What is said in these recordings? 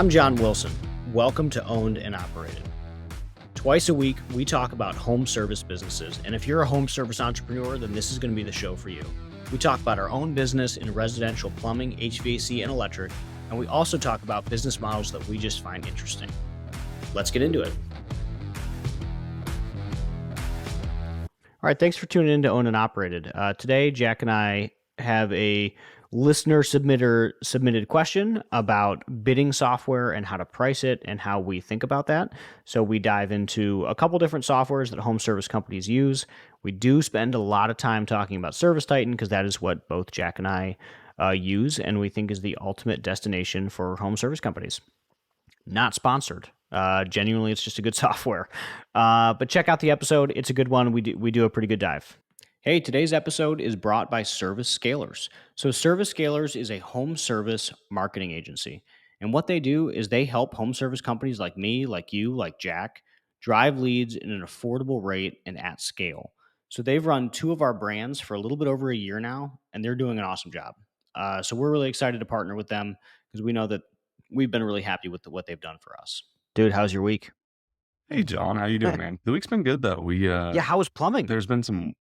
I'm John Wilson. Welcome to Owned and Operated. Twice a week, we talk about home service businesses, and if you're a home service entrepreneur, then this is going to be the show for you. We talk about our own business in residential plumbing, HVAC, and electric, and we also talk about business models that we just find interesting. Let's get into it. All right, thanks for tuning in to Owned and Operated. Today, Jack and I have a listener submitted question about bidding software and how to price it and how we think about that. So we dive into a couple different softwares that home service companies use. We do spend a lot of time talking about ServiceTitan because that is what both Jack and I use and we think is the ultimate destination for home service companies. Not sponsored. Genuinely, it's just a good software. But check out the episode. It's a good one. We do a pretty good dive. Hey, today's episode is brought by Service Scalers. So Service Scalers is a home service marketing agency. And what they do is they help home service companies like me, like you, like Jack, drive leads in an affordable rate and at scale. So they've run two of our brands for a little bit over a year now, and they're doing an awesome job. So we're really excited to partner with them because we know that we've been really happy with what they've done for us. Dude, how's your week? Hey, John, how you doing, man? The week's been good, though. Yeah, how was plumbing? There's been some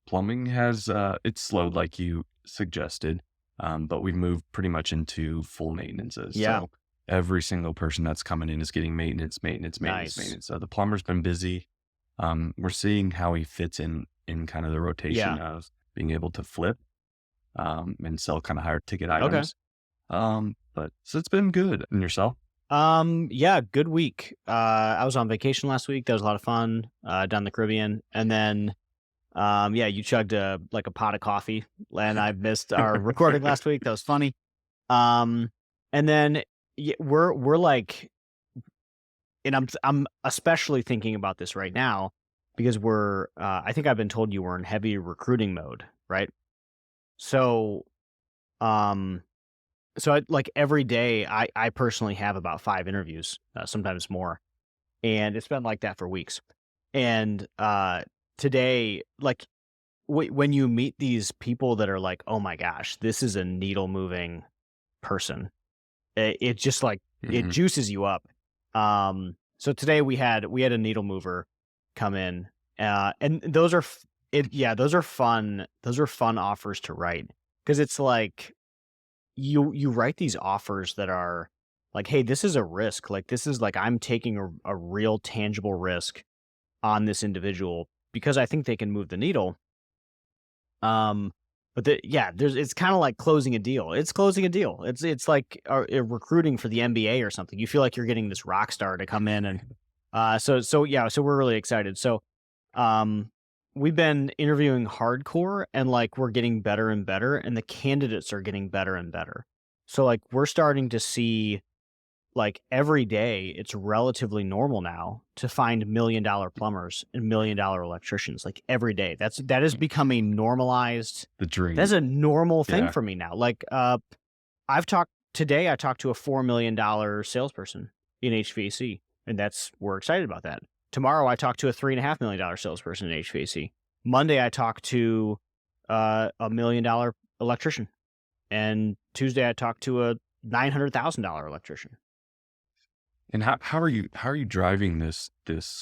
plumbing has, it's slowed like you suggested, but we've moved pretty much into full maintenances. Yeah. So every single person that's coming in is getting maintenance. Nice. So the plumber's been busy. We're seeing how he fits in kind of the rotation of being able to flip, and sell kind of higher ticket items. But so it's been good. And yourself? Yeah, good week. I was on vacation last week. That was a lot of fun, down in the Caribbean. And then, you chugged a pot of coffee and I missed our recording last week. That was funny. And then we're like, and I'm especially thinking about this right now because I think I've been told you were in heavy recruiting mode, right? So, every day, I personally have about 5 interviews, sometimes more, and it's been like that for weeks. And today, when you meet these people that are like, oh my gosh, this is a needle moving person, it just it juices you up. So today we had a needle mover come in, and those are fun. Those are fun offers to write because it's like. You write these offers that are like, hey, this is a risk. Like, this is like I'm taking a real tangible risk on this individual because I think they can move the needle. It's kind of like closing a deal. It's closing a deal. It's like recruiting for the NBA or something. You feel like you're getting this rock star to come in and so we're really excited. So we've been interviewing hardcore and we're getting better and better and the candidates are getting better and better. So we're starting to see every day it's relatively normal now to find $1 million plumbers and $1 million electricians every day. That is becoming normalized. The dream. That's a normal thing for me now. I talked to a $4 million salesperson in HVAC and we're excited about that. Tomorrow, I talked to a $3.5 million salesperson in HVAC. Monday, I talked to a $1 million electrician. And Tuesday, I talked to a $900,000 electrician. And how are you driving this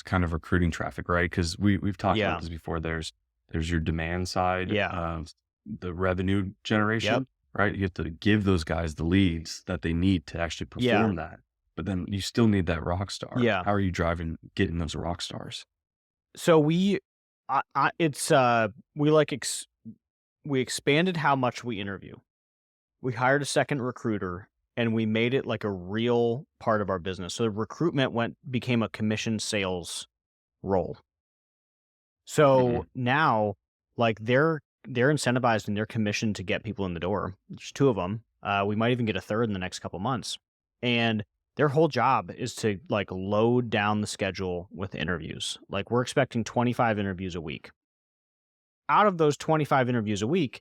kind of recruiting traffic, right? Because we've talked about this before. There's your demand side of the revenue generation, right? You have to give those guys the leads that they need to actually perform that. But then you still need that rock star. Yeah. How are you getting those rock stars? So we expanded how much we interview. We hired a second recruiter and we made it a real part of our business. So the recruitment became a commission sales role. So now they're incentivized and they're commissioned to get people in the door. There's 2 of them. We might even get a third in the next couple months. And their whole job is to load down the schedule with interviews. We're expecting 25 interviews a week. Out of those 25 interviews a week,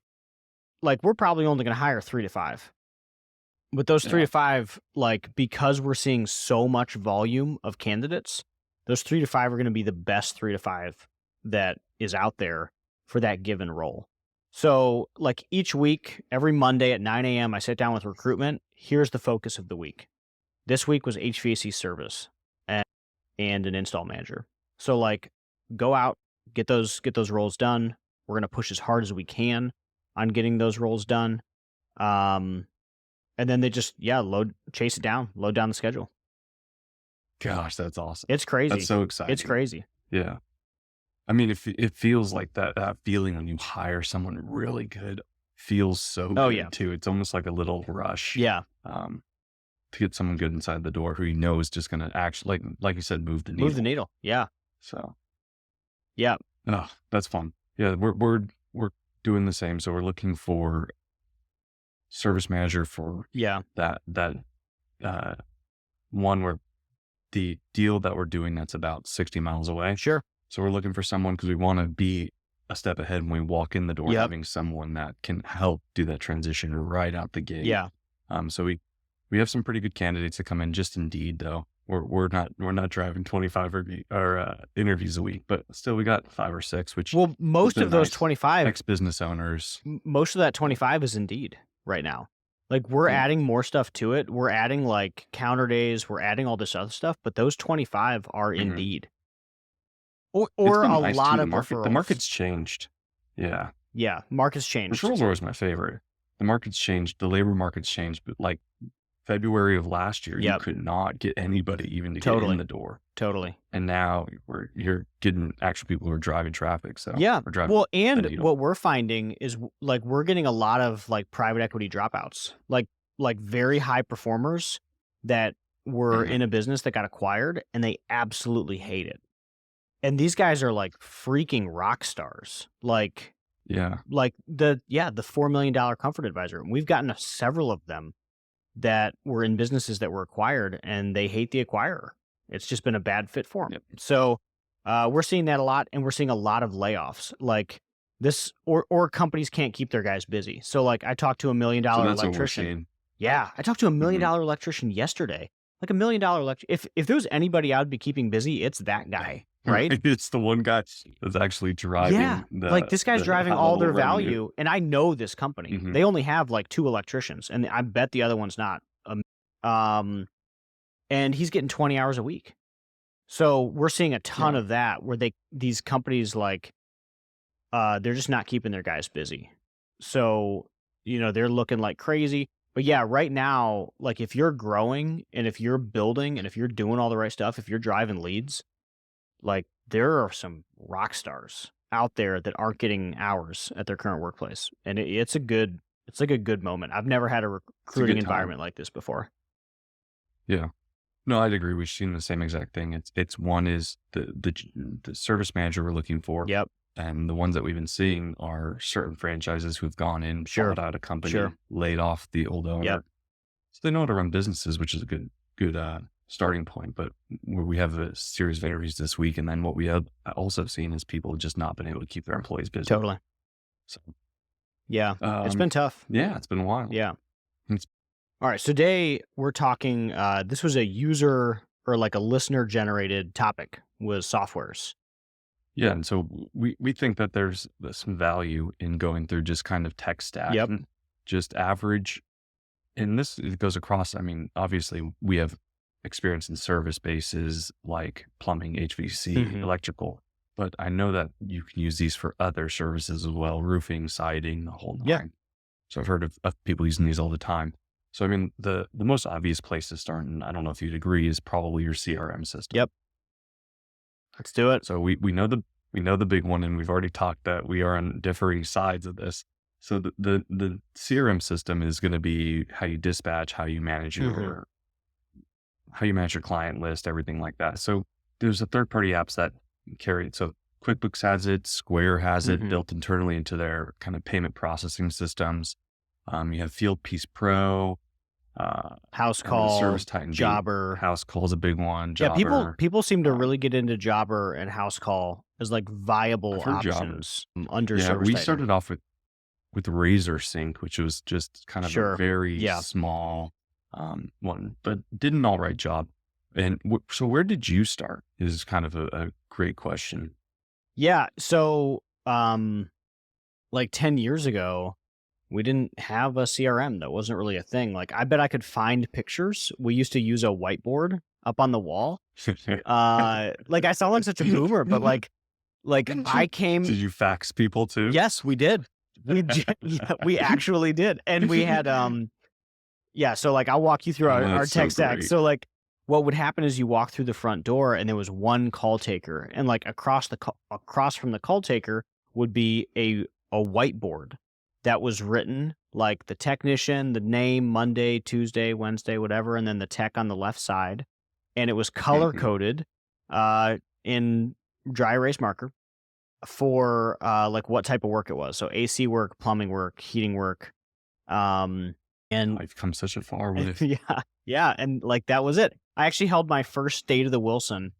we're probably only going to hire 3 to 5. But those 3 to 5, because we're seeing so much volume of candidates, those 3 to 5 are going to be the best 3 to 5 that is out there for that given role. So each week, every Monday at 9 a.m., I sit down with recruitment. Here's the focus of the week. This week was HVAC service and an install manager. So like, go out, get those roles done. We're gonna push as hard as we can on getting those roles done. And then they just chase it down, load down the schedule. Gosh, that's awesome. It's crazy. That's so exciting. It's crazy. Yeah. I mean, it feels like that feeling when you hire someone really good feels so good too. It's almost like a little rush. Yeah. To get someone good inside the door who you know is just going to actually, like you said, move the needle. Move the needle. Yeah. So. Yeah. Oh, that's fun. Yeah. We're doing the same. So we're looking for service manager for that one where the deal that we're doing that's about 60 miles away. Sure. So we're looking for someone because we want to be a step ahead when we walk in the door, having someone that can help do that transition right out the gate. Yeah. So we have some pretty good candidates that come in. Just Indeed, though, we're not driving 25 interviews a week, but still we got 5 or 6. Which most of those 25 ex-business owners, most of that 25 is Indeed right now. Like we're adding more stuff to it. We're adding like counter days. We're adding all this other stuff, but those 25 are Indeed. Or a lot of referrals. The market's changed. Yeah. Yeah. Market's changed. Referrals are always my favorite. The market's changed. The labor market's changed. But like February of last year, you could not get anybody even to get in the door. Totally. And now you're getting actual people who are driving traffic. So well, and what we're finding is like we're getting a lot of like private equity dropouts, like very high performers that were in a business that got acquired and they absolutely hate it. And these guys are like freaking rock stars. Like the $4 million comfort advisor. We've gotten several of them that were in businesses that were acquired and they hate the acquirer. It's just been a bad fit for them. Yep. So we're seeing that a lot, and we're seeing a lot of layoffs like this, or companies can't keep their guys busy. So like I talked to $1 million electrician. Yeah. I talked to $1 million electrician yesterday. Like $1 million electrician. If there was anybody I'd be keeping busy, it's that guy. Right? It's the one guy that's actually driving. Yeah. Like this guy's driving all their value. And I know this company. They only have like 2 electricians, and I bet the other one's not. And he's getting 20 hours a week. So we're seeing a ton of that where these companies like, they're just not keeping their guys busy. So, they're looking like crazy. But yeah, right now, like if you're growing and if you're building and if you're doing all the right stuff, if you're driving leads, like there are some rock stars out there that aren't getting hours at their current workplace. And it's like a good moment. I've never had a recruiting environment like this before. Yeah. No, I'd agree. We've seen the same exact thing. It's one is the service manager we're looking for. Yep. And the ones that we've been seeing are certain franchises who've gone in, bought out a company, laid off the old owner. Yep. So they know how to run businesses, which is a good starting point. But where we have a series of interviews this week, and then what we have also seen is people just not been able to keep their employees busy. Totally. So yeah, it's been tough. Yeah, it's been a while. Yeah. All right. So today we're talking, this was a user or like a listener generated topic, was softwares. Yeah. And so we think that there's some value in going through just kind of tech stack, and just average. And this goes across, I mean, obviously we have experience in service bases like plumbing, HVAC, electrical, but I know that you can use these for other services as well, roofing, siding, the whole nine. Yeah. So I've heard of people using these all the time. So, I mean, the most obvious place to start, and I don't know if you'd agree, is probably your CRM system. Yep. Let's do it. So we know the big one, and we've already talked that we are on differing sides of this. So the CRM system is going to be how you dispatch, how you manage your client list, everything like that. So there's a third-party apps that carry it. So QuickBooks has it, Square has it built internally into their kind of payment processing systems. You have FieldPiece Pro, House Call, ServiceTitan, Jobber. House Call is a big one. Jobber. Yeah, people seem to really get into Jobber and House Call as like viable options under ServiceTitan. We started off with Razor Sync, which was just kind of a very small one, but did an all right job. And so where did you start is kind of a great question. Yeah. So like 10 years ago, we didn't have a CRM. That wasn't really a thing. Like, I bet I could find pictures. We used to use a whiteboard up on the wall. Like, I sound like such a boomer, but like I came. Did you fax people too? Yes, we did. We actually did. And we had, so like I'll walk you through our tech stack. So like what would happen is you walk through the front door and there was one call taker, and like across from the call taker would be a whiteboard that was written like the technician, the name, Monday, Tuesday, Wednesday, whatever, and then the tech on the left side. And it was color coded in dry erase marker for like what type of work it was. So AC work, plumbing work, heating work. And I've come such a far way. Yeah. And like that was it. I actually held my first State of the Wilson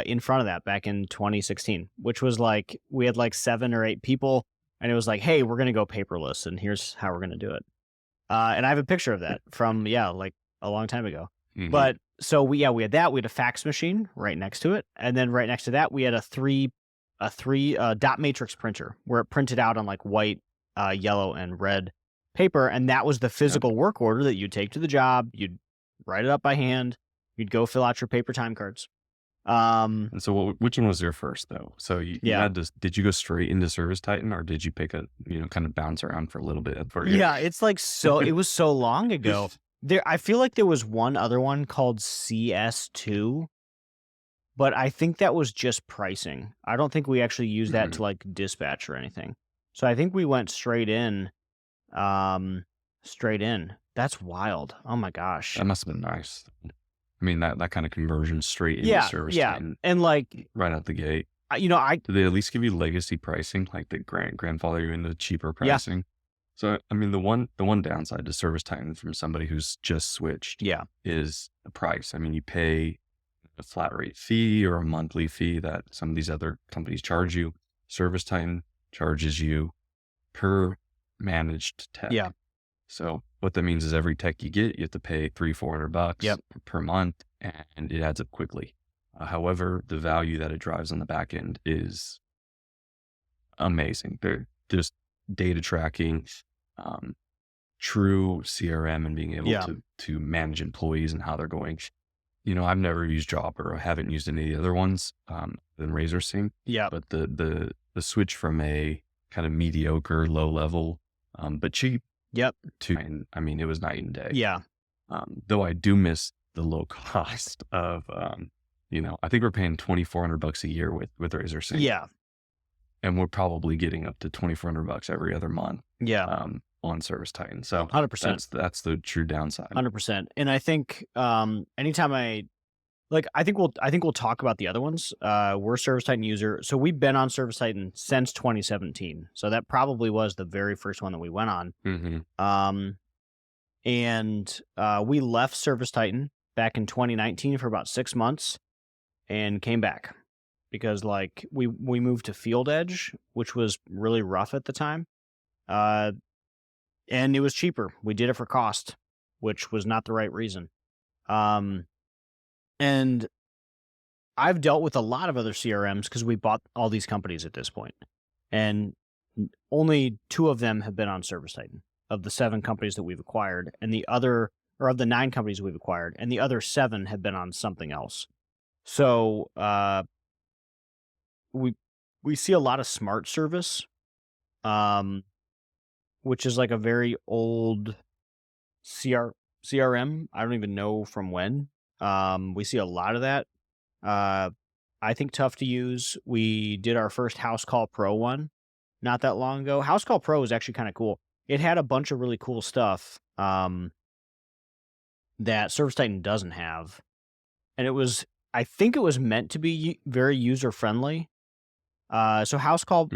in front of that back in 2016, which was like we had like 7 or 8 people, and it was like, hey, we're gonna go paperless, and here's how we're gonna do it. And I have a picture of that from like a long time ago. But so we had that. We had a fax machine right next to it, and then right next to that we had a three dot matrix printer where it printed out on like white, yellow, and red paper, and that was the physical work order that you'd take to the job. You'd write it up by hand. You'd go fill out your paper time cards. And so which one was your first though? So you had to, did you go straight into ServiceTitan, or did you pick a, kind of bounce around for a little bit? Yeah, it's like, it was so long ago. I feel like there was one other one called CS2, but I think that was just pricing. I don't think we actually used that to like dispatch or anything. So I think we went straight in. That's wild. Oh my gosh. That must have been nice. I mean, that kind of conversion straight into ServiceTitan. Yeah. And like right out the gate. Did they at least give you legacy pricing, like the grandfather you into cheaper pricing? So I mean, the one downside to ServiceTitan from somebody who's just switched is the price. I mean, you pay a flat rate fee or a monthly fee that some of these other companies charge you. ServiceTitan charges you per managed tech. Yeah. So what that means is every tech you get, you have to pay $300-400 per month, and it adds up quickly. However, the value that it drives on the back end is amazing. They're just data tracking, true CRM, and being able to manage employees and how they're going. I've never used Jobber. I haven't used any of the other ones than RazorSync. Yeah. But the switch from a kind of mediocre, low level, but cheap, to, I mean, it was night and day. Yeah. Though I do miss the low cost of, I think we're paying $2,400 a year with RazorSync. Yeah. And we're probably getting up to $2,400 every other month. Yeah. On ServiceTitan. So 100%. That's the true downside. 100%. And I think, anytime I think we'll talk about the other ones. We're a ServiceTitan user. So we've been on ServiceTitan since 2017. So that probably was the very first one that we went on. And we left ServiceTitan back in 2019 for about 6 months and came back because like we moved to Field Edge, which was really rough at the time. And it was cheaper. We did it for cost, which was not the right reason. And I've dealt with a lot of other CRMs because we bought all these companies at this point, and only 2 of them have been on ServiceTitan of the 7 companies that we've acquired, and of the 9 companies we've acquired, and the other 7 have been on something else. So we see a lot of Smart Service, which is like a very old CRM. I don't even know from when. We see a lot of that. I think tough to use. We did our first House Call Pro one not that long ago. House Call Pro is actually kind of cool. It had a bunch of really cool stuff that ServiceTitan doesn't have. And I think it was meant to be very user friendly. So House Call,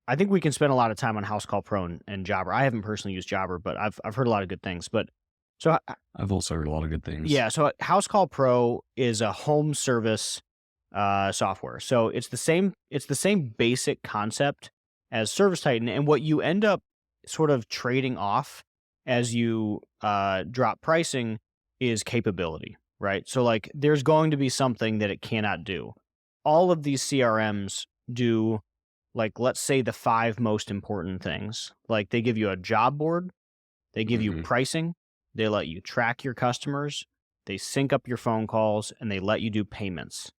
I think we can spend a lot of time on House Call Pro and Jobber. I haven't personally used Jobber, but I've heard a lot of good things. But so I've also heard a lot of good things. Yeah. So House Call Pro is a home service software. So it's the same basic concept as ServiceTitan, and what you end up sort of trading off as you drop pricing is capability, right? So like there's going to be something that it cannot do. All of these CRMs do like, let's say the 5 most important things. Like, they give you a job board, they give you pricing, they let you track your customers, they sync up your phone calls, and they let you do payments.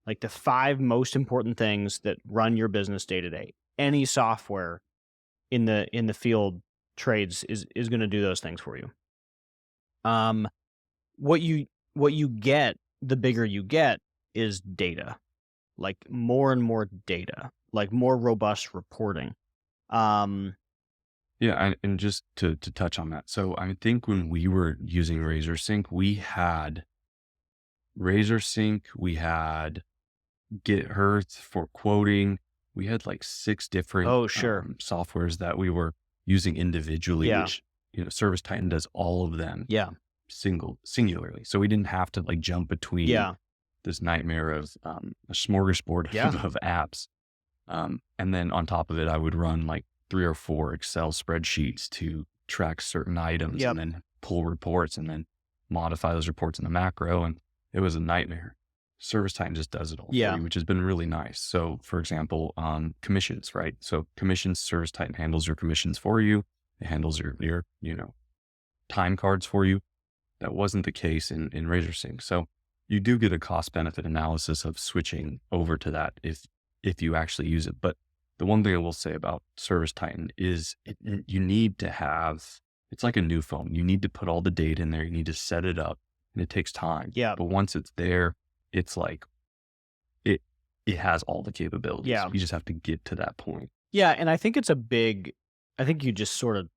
Like, the 5 most important things that run your business day to day. Any software in the field trades is going to do those things for you. What you get, the bigger you get, is data. Like, more and more data, like more robust reporting. Yeah, and just to touch on that. So I think when we were using RazorSync, we had RazorSync, we had GitHearth for quoting. We had like 6 different softwares that we were using individually, which, ServiceTitan does all of them singularly. So we didn't have to like jump between this nightmare of a smorgasbord of apps. And then on top of it, I would run like 3 or 4 Excel spreadsheets to track certain items and then pull reports and then modify those reports in the macro. And it was a nightmare. ServiceTitan just does it all for you, which has been really nice. So for example, commissions, right? So commissions, ServiceTitan handles your commissions for you. It handles your time cards for you. That wasn't the case in RazorSync. So you do get a cost benefit analysis of switching over to that if you actually use it. But the one thing I will say about ServiceTitan is you need to have, it's like a new phone. You need to put all the data in there. You need to set it up, and it takes time. Yeah. But once it's there, it's like, it has all the capabilities. Yeah. You just have to get to that point. Yeah. And I think it's I think you just sort of,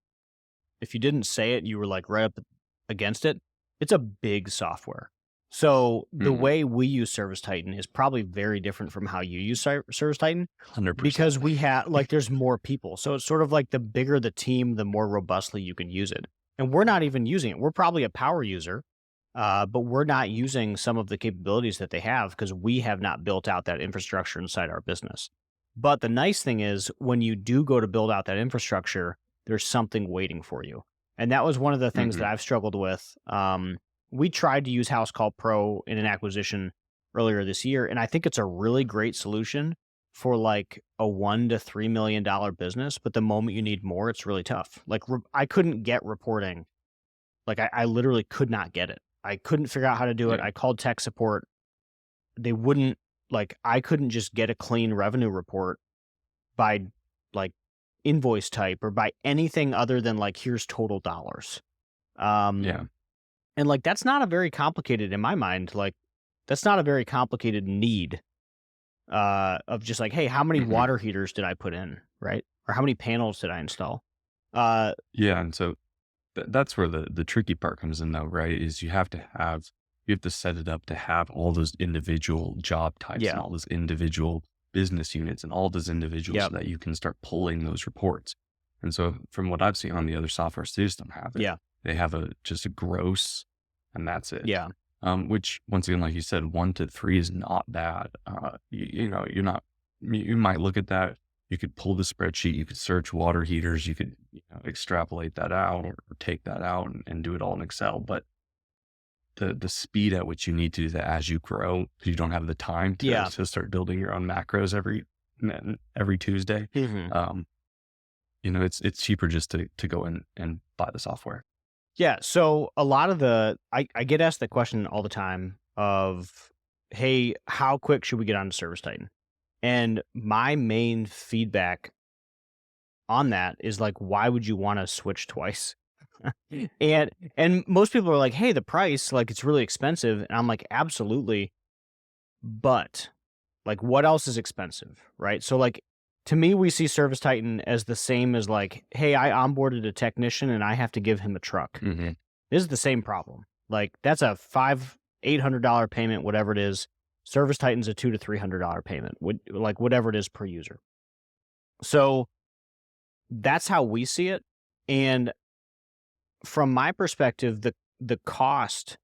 if you didn't say it, you were like right up against it. It's a big software. So the way we use ServiceTitan is probably very different from how you use ServiceTitan. 100%. Because we have, like, there's more people. So it's sort of like the bigger the team, the more robustly you can use it. And we're not even using it. We're probably a power user, but we're not using some of the capabilities that they have because we have not built out that infrastructure inside our business. But the nice thing is when you do go to build out that infrastructure, there's something waiting for you. And that was one of the things that I've struggled with. We tried to use House Call Pro in an acquisition earlier this year, and I think it's a really great solution for like a $1 to $3 million business. But the moment you need more, it's really tough. Like I couldn't get reporting. Like I literally could not get it. I couldn't figure out how to do it. I called tech support. They wouldn't, like, I couldn't just get a clean revenue report by like invoice type or by anything other than like, here's total dollars. And like, that's not a very complicated, in my mind, like that's not a very complicated need of just like, hey, how many water heaters did I put in, right? Or how many panels did I install? And so that's where the tricky part comes in though, right? Is you have to set it up to have all those individual job types and all those individual business units and all those individuals so that you can start pulling those reports. And so from what I've seen on the other software, they just don't have it. They have just a gross, and that's it. Which once again, like you said, 1 to 3 is not bad. You might look at that. You could pull the spreadsheet, you could search water heaters, you could extrapolate that out or take that out and do it all in Excel. But the speed at which you need to do that as you grow, you don't have the time to start building your own macros every Tuesday. It's cheaper just to go in and buy the software. Yeah. So a lot of I get asked the question all the time of, hey, how quick should we get onto ServiceTitan? And my main feedback on that is like, why would you want to switch twice? and most people are like, hey, the price, like, it's really expensive. And I'm like, absolutely. But like, what else is expensive? Right. So like, to me, we see ServiceTitan as the same as like, hey, I onboarded a technician and I have to give him a truck. This is the same problem. Like, that's a $500-800 payment, whatever it is. ServiceTitan's a $200 to $300 payment, like whatever it is per user. So that's how we see it. And from my perspective, the cost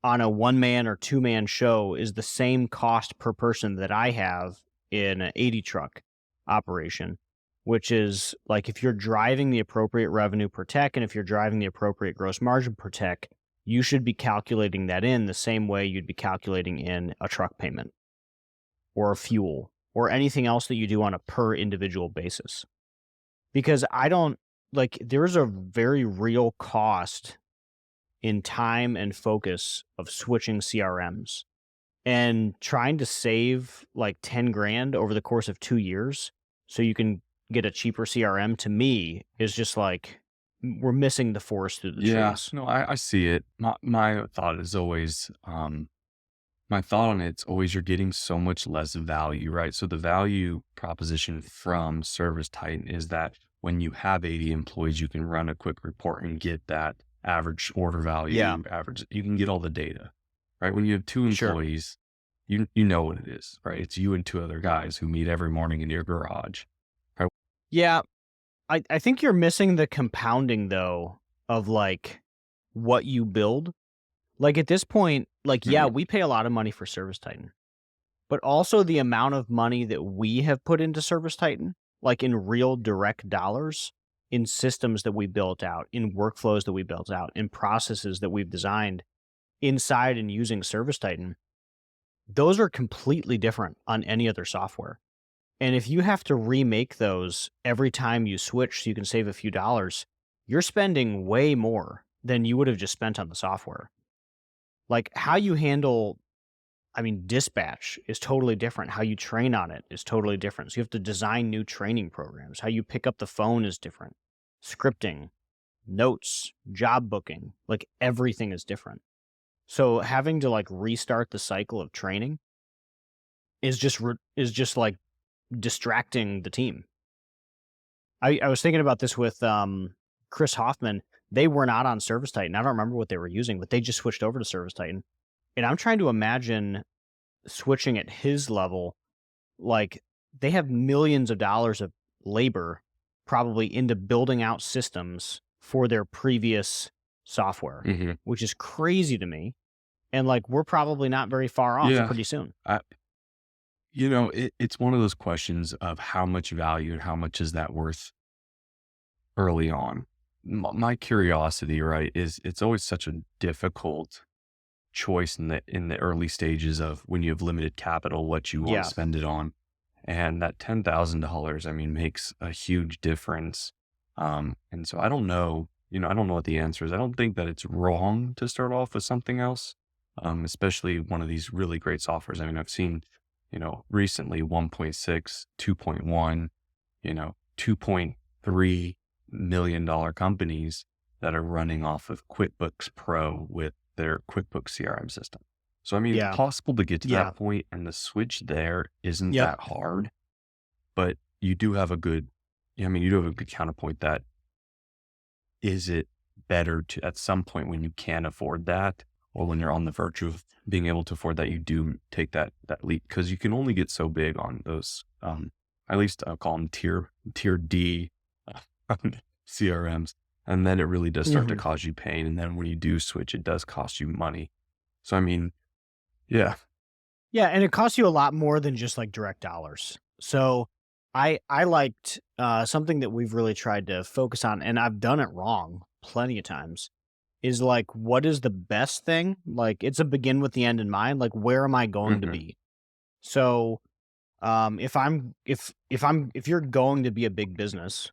on a 1-man or 2-man show is the same cost per person that I have in an 80 truck operation, which is like, if you're driving the appropriate revenue per tech and if you're driving the appropriate gross margin per tech, you should be calculating that in the same way you'd be calculating in a truck payment or a fuel or anything else that you do on a per individual basis. Because there's a very real cost in time and focus of switching CRMs, and trying to save like 10 grand over the course of 2 years so you can get a cheaper CRM, to me, is just like, we're missing the forest through the trees. No, I see it. My thought is always, my thought on it's always you're getting so much less value, right? So the value proposition from ServiceTitan is that when you have 80 employees, you can run a quick report and get that average order value, you can get all the data, right? When you have 2 employees, you know what it is, right? It's you and 2 other guys who meet every morning in your garage, right? Yeah. I think you're missing the compounding, though, of like what you build. Like at this point, like, yeah, we pay a lot of money for ServiceTitan, but also the amount of money that we have put into ServiceTitan, like in real direct dollars, in systems that we built out, in workflows that we built out, in processes that we've designed inside and using ServiceTitan, those are completely different on any other software. And if you have to remake those every time you switch so you can save a few dollars, you're spending way more than you would have just spent on the software. Like how you handle, dispatch is totally different. How you train on it is totally different. So you have to design new training programs. How you pick up the phone is different. Scripting, notes, job booking, like everything is different. So having to like restart the cycle of training is just like distracting the team. I was thinking about this with Chris Hoffman. They were not on ServiceTitan. I don't remember what they were using, but they just switched over to ServiceTitan. And I'm trying to imagine switching at his level. Like they have millions of dollars of labor probably into building out systems for their previous software, which is crazy to me. And like, we're probably not very far off pretty soon. It's one of those questions of how much value and how much is that worth early on. My curiosity, right, is it's always such a difficult choice in the early stages of when you have limited capital, what you want to spend it on. And that $10,000, makes a huge difference. And so I don't know, I don't know what the answer is. I don't think that it's wrong to start off with something else, especially one of these really great softwares. I've seen, recently 1.6, 2.1, $2.3 million companies that are running off of QuickBooks Pro with their QuickBooks CRM system. So, it's possible to get to that point, and the switch there isn't that hard, but you do have a good, counterpoint that is it better to, at some point when you can afford that, or when you're on the verge of being able to afford that, you do take that leap, because you can only get so big on those, at least I'll call them tier D CRMs. And then it really does start to cause you pain. And then when you do switch, it does cost you money. So, yeah. Yeah. And it costs you a lot more than just like direct dollars. So I liked something that we've really tried to focus on, and I've done it wrong plenty of times, is like, what is the best thing? Like, it's a begin with the end in mind. Like, where am I going to be? So if you're going to be a big business,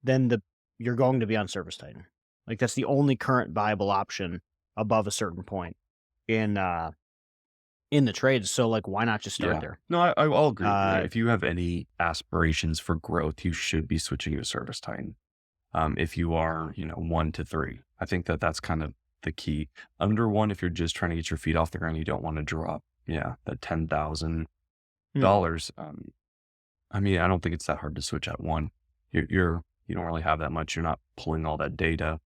then you're going to be on ServiceTitan. Like that's the only current viable option above a certain point in the trades. So like, why not just start there? No, I'll agree. If you have any aspirations for growth, you should be switching to ServiceTitan. If you are, 1 to 3, I think that's kind of the key. Under 1, if you're just trying to get your feet off the ground, you don't want to drop, that $10,000. I don't think it's that hard to switch at 1. You don't really have that much. You're not pulling all that data.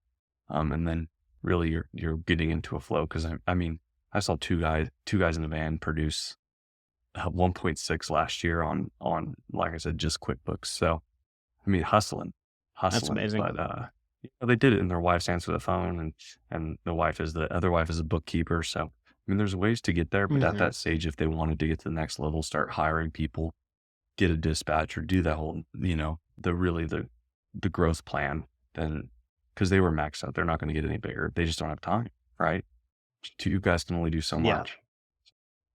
And then really you're getting into a flow. Cause I saw two guys in a van produce 1.6 last year on, like I said, just QuickBooks. So, hustling. That's amazing. But, they did it, and their wives answer the phone, and the other wife is a bookkeeper. So, there's ways to get there, but at that stage, if they wanted to get to the next level, start hiring people, get a dispatcher, do that whole, the growth plan, then, because they were maxed out, they're not going to get any bigger. They just don't have time, right? You guys can only do so much.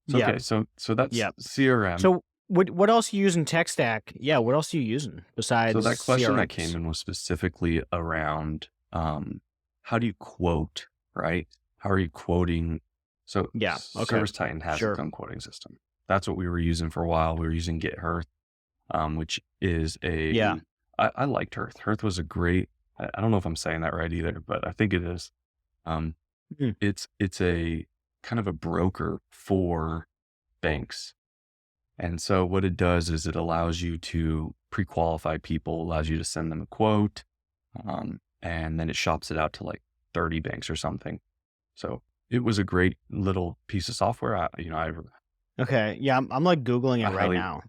So, okay, so that's CRM. So What else are you using tech stack? Yeah, what else are you using besides So that question that came CRMs? in was specifically around how do you quote, right? How are you quoting? So Yeah. Okay. ServiceTitan has its Sure. own quoting system. That's what we were using for a while. We were using GitHearth, which is Yeah. I liked Hearth. Hearth was a great, I don't know if I'm saying that right either, but I think it is. Um, Mm. it's a kind of a broker for banks. And so what it does is it allows you to pre-qualify people, allows you to send them a quote, and then it shops it out to like 30 banks or something. So it was a great little piece of software. Okay. Yeah, I'm like Googling I it right highly, now.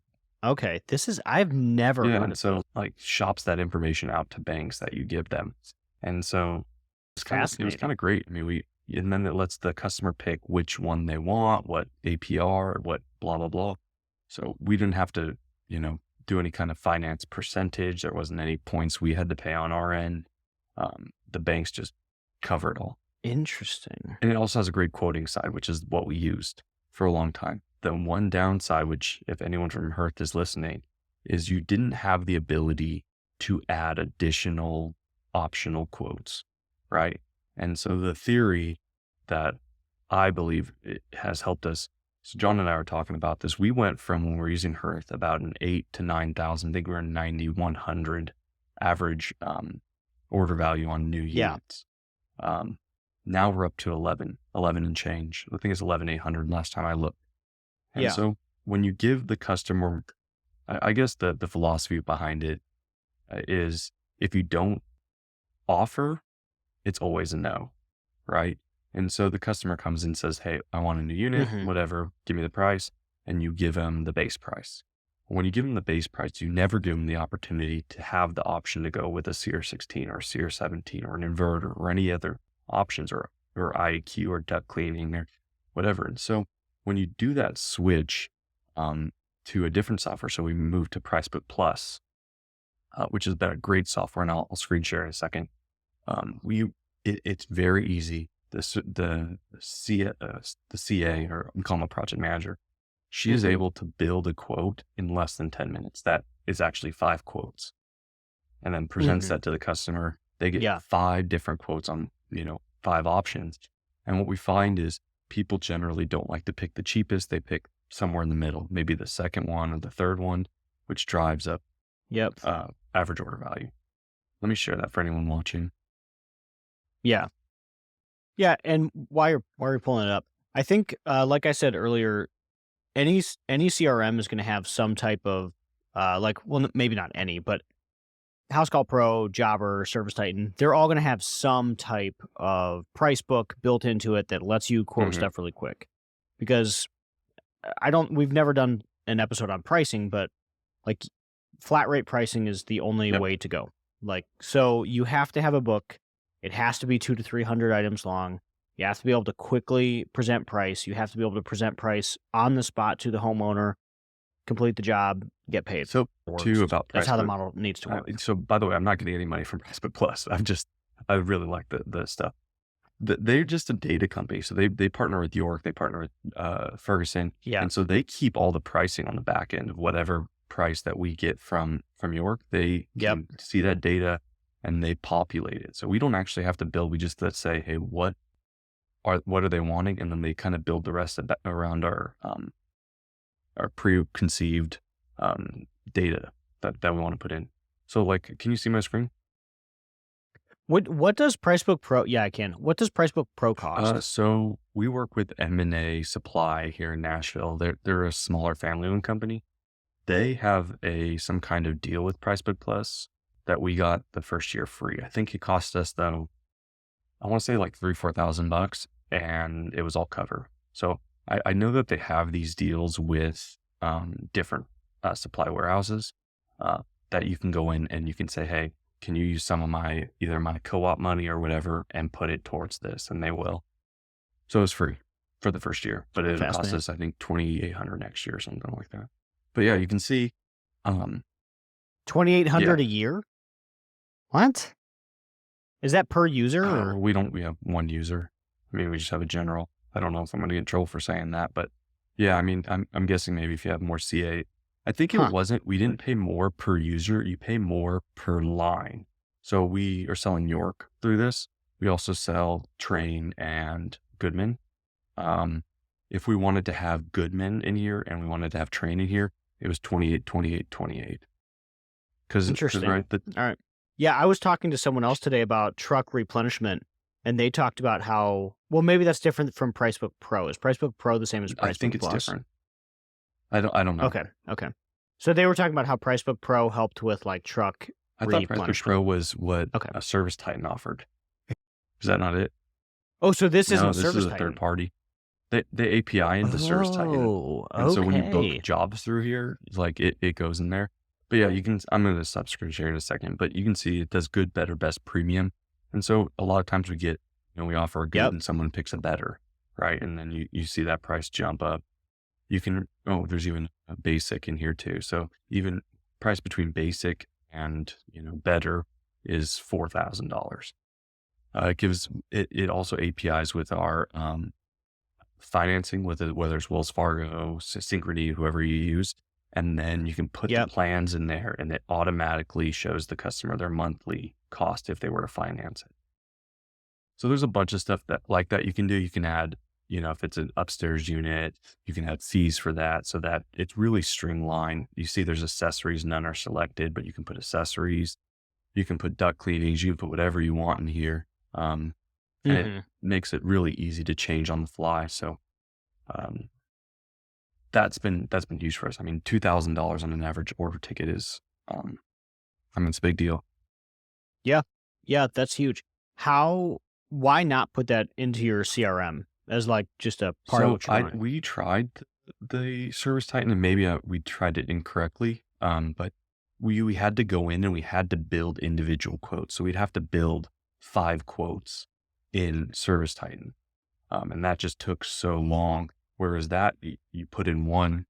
Okay. I've never yeah. heard And of so this. like shops that information out to banks that you give them. And so it was kind Fascinating. of great. I mean, and then it lets the customer pick which one they want, what APR, what blah, blah, blah. So we didn't have to, do any kind of finance percentage. There wasn't any points we had to pay on our end. The banks just cover it all. Interesting. And it also has a great quoting side, which is what we used for a long time. The one downside, which if anyone from Hearth is listening, is you didn't have the ability to add additional optional quotes, right? And so the theory that I believe it has helped us. So John and I were talking about this. We went from when we were using Hearth about an 8 to 9,000. I think we were 9,100 average order value on new Yeah. units. Now we're up to 11 and change. I think it's 11,800 last time I looked. And Yeah. so when you give the customer, I guess the philosophy behind it is if you don't offer, it's always a no, right? And so the customer comes in and says, hey, I want a new unit, Mhm. whatever, give me the price. And you give them the base price. When you give them the base price, you never give them the opportunity to have the option to go with a CR16 or a CR17 or an inverter or any other options or IAQ or duct cleaning or whatever. And so when you do that switch to a different software, so we moved to PriceBook Plus, which has been a great software, and I'll screen share in a second. It's very easy. The CA, or I'm calling a project manager, she is able to build a quote in less than 10 minutes. That is actually 5 quotes, and then presents that to the customer. They get 5 different quotes on, 5 options. And what we find is people generally don't like to pick the cheapest. They pick somewhere in the middle, maybe the second one or the third one, which drives up average order value. Let me share that for anyone watching. Yeah. Yeah. And while you're pulling it up, I think, like I said earlier, any CRM is going to have some type of, maybe not any, but Housecall Pro, Jobber, ServiceTitan, they're all going to have some type of price book built into it that lets you quote stuff really quick. Because we've never done an episode on pricing, but like flat rate pricing is the only way to go. Like, so you have to have a book. It has to be 200 to 300 items long. You have to be able to quickly present price. You have to be able to present price on the spot to the homeowner, complete the job, get paid. So too about that's how the PriceBook. model needs to work. So by the way, I'm not getting any money from PriceBook Plus. I really like the stuff. They're just a data company. So they partner with York, they partner with Ferguson. Yeah. And so they keep all the pricing on the back end of whatever price that we get from York. They can see that data and they populate it. So we don't actually have to build. We just let's say, hey, what are they wanting? And then they kind of build the rest of that around our preconceived data that we want to put in. So like, can you see my screen? What does PriceBook Pro? Yeah, I can. What does PriceBook Pro cost? So we work with M&A Supply here in Nashville. They're a smaller family-owned company. They have some kind of deal with PriceBook Plus that we got the first year free. I think it cost us though, I want to say like $3,000-4,000, and it was all covered. So I know that they have these deals with different supply warehouses that you can go in and you can say, hey, can you use some of either my co-op money or whatever and put it towards this? And they will. So it's free for the first year, but it costs us, I think, $2,800 next year or something like that. But yeah, you can see. $2,800 a year? What? Is that per user? Or? We have one user. I mean, we just have a general. I don't know if I'm going to get in trouble for saying that, but yeah, I mean, I'm guessing maybe if you have more CA I think it wasn't, we didn't pay more per user. You pay more per line. So we are selling York through this. We also sell Train and Goodman. If we wanted to have Goodman in here and we wanted to have Train in here, it was 28, 28, 28. Interesting. Right, all right. Yeah, I was talking to someone else today about truck replenishment, and they talked about how, well, maybe that's different from Pricebook Pro. Is Pricebook Pro the same as Pricebook Plus? I think it's different. I don't know. Okay. So they were talking about how Pricebook Pro helped with like truck I thought Pricebook Pro was what a ServiceTitan offered. Is that not it? Oh, so this isn't ServiceTitan. This is a third party. The API into ServiceTitan. And so when you book jobs through here, like it goes in there. But yeah, you can, I'm going to subscribe share in a second, but you can see it does good, better, best, premium. And so a lot of times we get, we offer a good and someone picks a better, right? And then you see that price jump up. You can, there's even a basic in here too. So even price between basic and, better is $4,000. It also APIs with our, financing with it, whether it's Wells Fargo, Synchrony, whoever you use. And then you can put the plans in there and it automatically shows the customer their monthly cost if they were to finance it. So there's a bunch of stuff like that you can do. You can add, if it's an upstairs unit, you can add fees for that so that it's really streamlined. You see there's accessories, none are selected, but you can put accessories, you can put duct cleanings, you can put whatever you want in here. And it makes it really easy to change on the fly. So, that's been huge for us. I mean, $2,000 on an average order ticket is, it's a big deal. Yeah. Yeah. That's huge. Why not put that into your CRM as like just a part of what you're doing? We tried the ServiceTitan and maybe we tried it incorrectly. But we had to go in and we had to build individual quotes. So we'd have to build 5 quotes in ServiceTitan. And that just took so long. Whereas that you put in one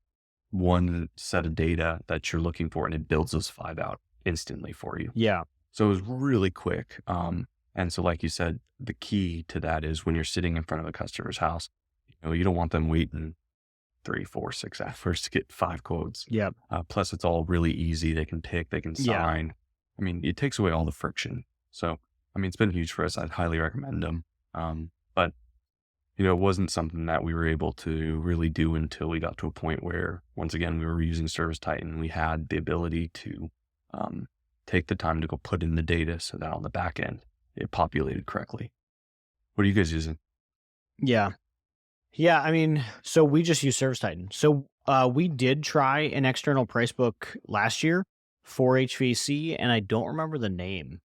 set of data that you're looking for and it builds those 5 out instantly for you. Yeah. So it was really quick. And so like you said, the key to that is when you're sitting in front of a customer's house, you don't want them waiting 3, 4, 6 hours to get 5 quotes. Yeah. Plus it's all really easy. They can pick, they can sign. Yeah. I mean, it takes away all the friction. So, it's been huge for us. I'd highly recommend them. But it wasn't something that we were able to really do until we got to a point where, once again, we were using ServiceTitan. We had the ability to take the time to go put in the data so that on the back end, it populated correctly. What are you guys using? Yeah. Yeah. So we just use ServiceTitan. So we did try an external price book last year for HVAC, and I don't remember the name.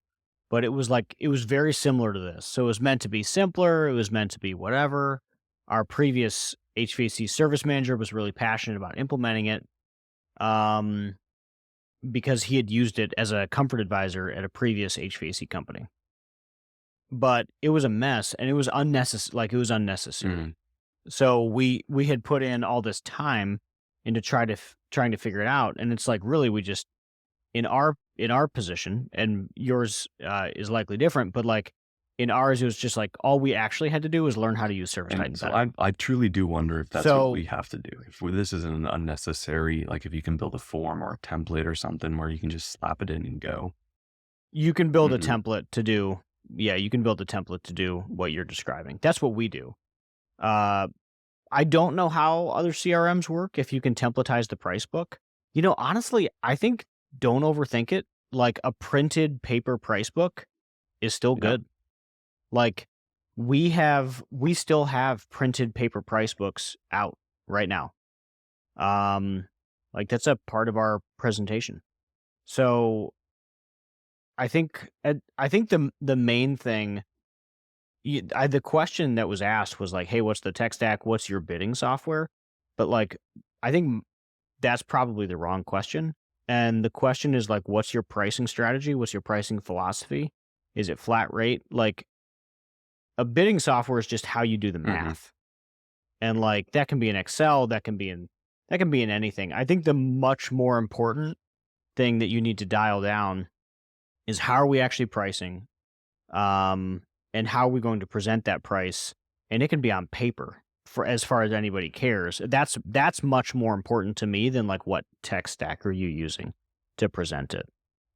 But it was very similar to this. So it was meant to be simpler. It was meant to be whatever. Our previous HVAC service manager was really passionate about implementing it because he had used it as a comfort advisor at a previous HVAC company. But it was a mess and it was unnecessary. Mm-hmm. So we had put in all this time into trying to figure it out. And it's like, really, we just, in our position, and yours is likely different, but like in ours, it was just like all we actually had to do was learn how to use ServiceTitan. So I truly do wonder if that's what we have to do. If this isn't unnecessary, like if you can build a form or a template or something where you can just slap it in and go. You can build a template to do. Yeah, you can build a template to do what you're describing. That's what we do. I don't know how other CRMs work. If you can templatize the price book, honestly, I think don't overthink it. Like a printed paper price book is still good. Like we still have printed paper price books out right now. Like that's a part of our presentation. So I think the main thing, the question that was asked was like, hey, what's the tech stack? What's your bidding software? But like, I think that's probably the wrong question. And the question is like, what's your pricing strategy? What's your pricing philosophy? Is it flat rate? Like a bidding software is just how you do the math. And like, that can be in Excel, that can be in anything. I think the much more important thing that you need to dial down is how are we actually pricing? And how are we going to present that price? And it can be on paper. for as far as anybody cares. That's much more important to me than like what tech stack are you using to present it.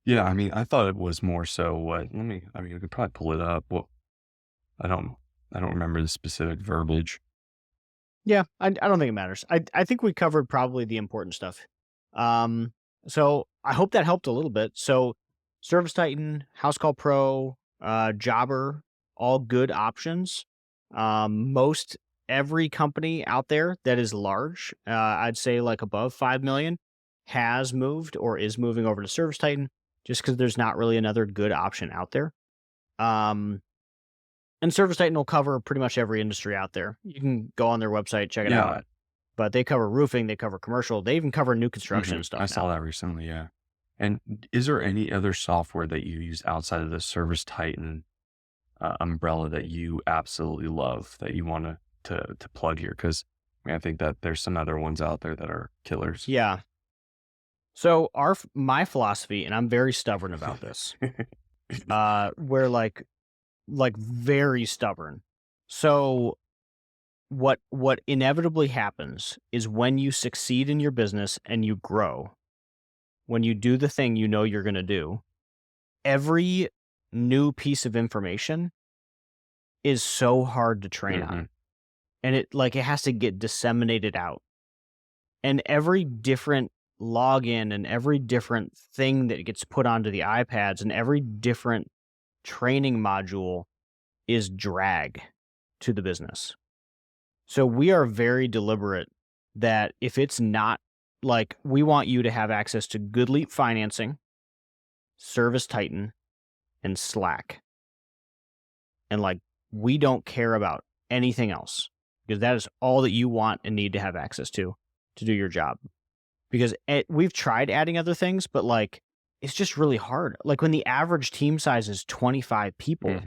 Yeah, I mean, I thought it was more so what. I mean, we could probably pull it up. Well, I don't, I don't remember the specific verbiage. Yeah, I don't think it matters. I think we covered probably the important stuff. So I hope that helped a little bit. So ServiceTitan, House Call Pro, Jobber, all good options. Most every company out there that is large, I'd say like above 5 million, has moved or is moving over to ServiceTitan just because there's not really another good option out there. Um, and ServiceTitan will cover pretty much every industry out there. You can go on their website, check it Yeah. out. But they cover roofing, they cover commercial, they even cover new construction and stuff I now. saw that recently. Yeah. And is there any other software that you use outside of the ServiceTitan umbrella that you absolutely love that you want to plug here? Because I mean, I think that there's some other ones out there that are killers. Yeah. So my philosophy, and I'm very stubborn about this, we're like very stubborn. So what inevitably happens is when you succeed in your business and you grow, when you do the thing you know you're going to do, every new piece of information is so hard to train on. And it has to get disseminated out. And every different login and every different thing that gets put onto the iPads and every different training module is drag to the business. So we are very deliberate that if it's not like, we want you to have access to Good Leap financing, ServiceTitan, and Slack. And like, we don't care about anything else because that is all that you want and need to have access to do your job. Because we've tried adding other things, but like, it's just really hard. Like when the average team size is 25 people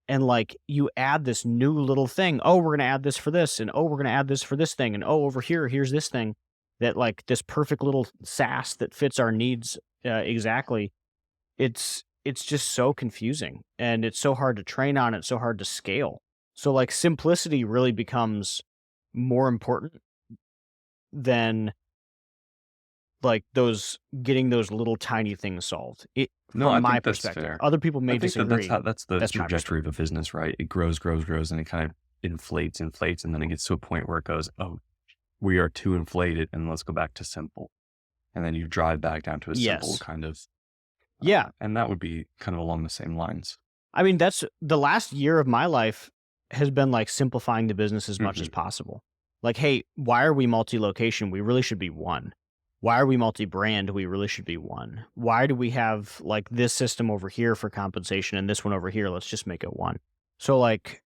and like you add this new little thing, oh, we're going to add this for this. And oh, we're going to add this for this thing. And oh, over here, here's this thing that like this perfect little SaaS that fits our needs exactly. It's just so confusing and it's so hard to train on. It's so hard to scale. So like simplicity really becomes more important than like getting those little tiny things solved. From my perspective, fair. Other people may disagree. That's the trajectory of a business, right? It grows, and it kind of inflates, and then it gets to a point where it goes, oh, we are too inflated, and let's go back to simple. And then you drive back down to a simple kind of. Yeah. And that would be kind of along the same lines. I mean, that's the last year of my life has been like simplifying the business as much as possible. Like, hey, why are we multi-location? We really should be one. Why are we multi-brand? We really should be one. Why do we have like this system over here for compensation and this one over here? Let's just make it one. So like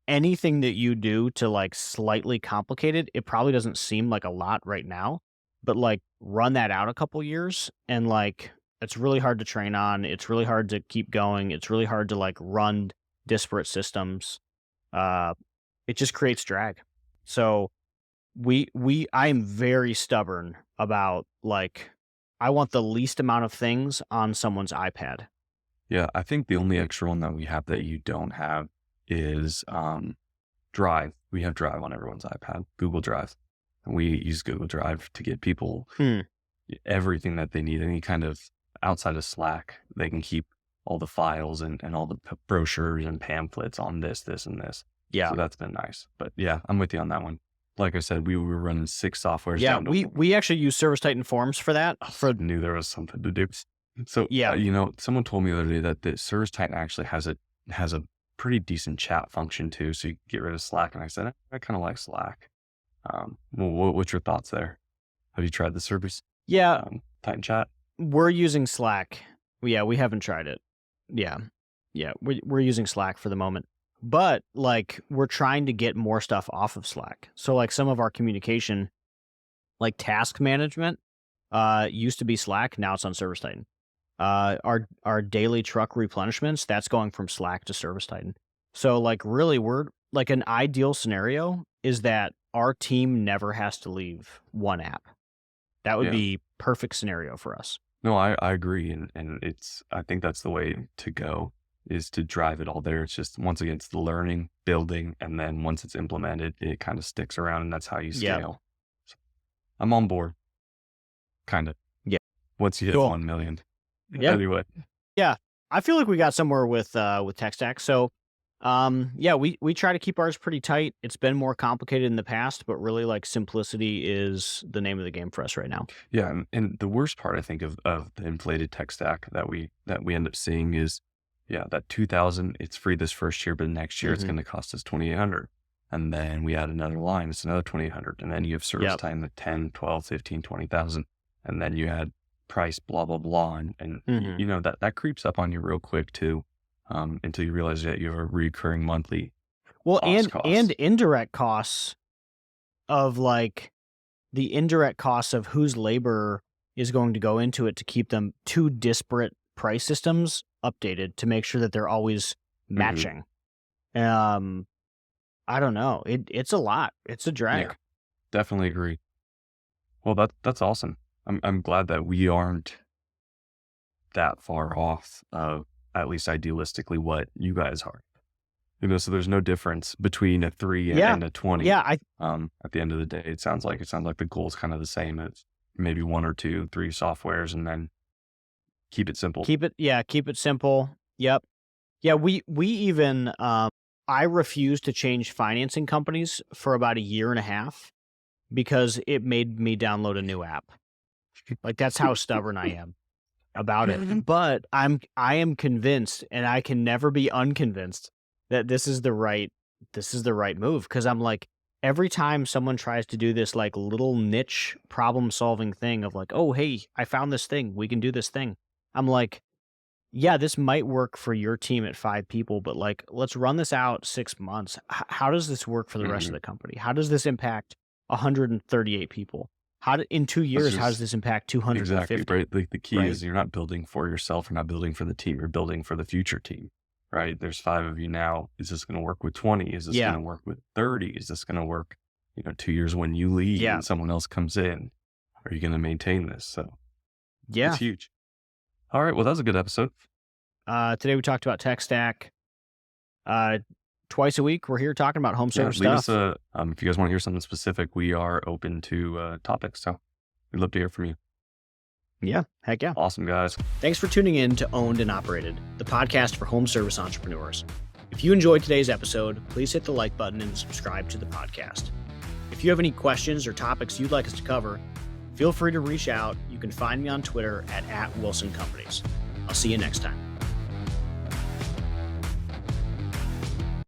anything that you do to like slightly complicate it, it probably doesn't seem like a lot right now, but like run that out a couple years and like it's really hard to train on. It's really hard to keep going. It's really hard to like run disparate systems. It just creates drag. So I am very stubborn about like, I want the least amount of things on someone's iPad. Yeah. I think the only extra one that we have that you don't have is, Drive. We have Drive on everyone's iPad, Google Drive. And we use Google Drive to get people everything that they need, any kind of outside of Slack. They can keep all the files and all the brochures and pamphlets on this, and this. Yeah. So that's been nice. But yeah, I'm with you on that one. Like I said, we were running 6 softwares. Yeah, we actually use ServiceTitan Forms for that. I knew there was something to do. So yeah, someone told me the other day that the ServiceTitan actually has a pretty decent chat function too. So you can get rid of Slack. And I said, I kind of like Slack. What's your thoughts there? Have you tried the service? Yeah, Titan chat. We're using Slack. Yeah, we haven't tried it. Yeah, we're using Slack for the moment. But like we're trying to get more stuff off of Slack. So like some of our communication, like task management, used to be Slack. Now it's on ServiceTitan. Our daily truck replenishments, that's going from Slack to ServiceTitan. So like really we're like an ideal scenario is that our team never has to leave one app. That would be perfect scenario for us. No, I agree. And I think that's the way to go. is to drive it all there. It's just, once again, it's the learning, building, and then once it's implemented, it kind of sticks around, and that's how you scale. So I'm on board. Kind of. Yeah. Once you hit 1 million. Yeah. Anyway. Yeah. I feel like we got somewhere with tech stack. So we try to keep ours pretty tight. It's been more complicated in the past, but really like simplicity is the name of the game for us right now. Yeah. And the worst part, I think, of the inflated tech stack that we end up seeing is, that 2,000, it's free this first year, but next year it's going to cost us 2,800. And then we add another line, it's another 2,800. And then you have ServiceTitan at 10, 12, 15, 20,000. And then you add price, blah, blah, blah. And you know, that creeps up on you real quick too, until you realize that you have a recurring monthly. Well, and indirect costs of like the indirect costs of whose labor is going to go into it to keep them two disparate price systems updated to make sure that they're always matching. I don't know. It's a lot. It's a drag. Yeah, definitely agree. Well, that's awesome. I'm glad that we aren't that far off of, at least idealistically, what you guys are. You know, so there's no difference between a 3 and a 20. Yeah. At the end of the day, it sounds like the goal is kind of the same. It's maybe 1 or 2, 3 softwares, and then keep it simple. Keep it simple. Yep. Yeah. We even, I refused to change financing companies for about a year and a half because it made me download a new app. Like, that's how stubborn I am about it. But I am convinced, and I can never be unconvinced, that this is the right move. Because I'm like, every time someone tries to do this like little niche problem solving thing of like, oh, hey, I found this thing, we can do this thing. I'm like, yeah, this might work for your team at 5 people, but like, let's run this out 6 months. How does this work for the rest of the company? How does this impact 138 people? In 2 years, how does this impact 250? Exactly, right? The key is you're not building for yourself. You're not building for the team. You're building for the future team, right? There's 5 of you now. Is this going to work with 20? Is this going to work with 30? Is this going to work, 2 years when you leave and someone else comes in? Are you going to maintain this? So it's huge. All right. Well, that was a good episode. Today we talked about tech stack. Twice a week, we're here talking about home server stuff. Leave us if you guys want to hear something specific, we are open to topics. So we'd love to hear from you. Yeah, heck yeah. Awesome, guys. Thanks for tuning in to Owned and Operated, the podcast for home service entrepreneurs. If you enjoyed today's episode, please hit the like button and subscribe to the podcast. If you have any questions or topics you'd like us to cover, feel free to reach out. You can find me on Twitter at @WilsonCompanies. I'll see you next time.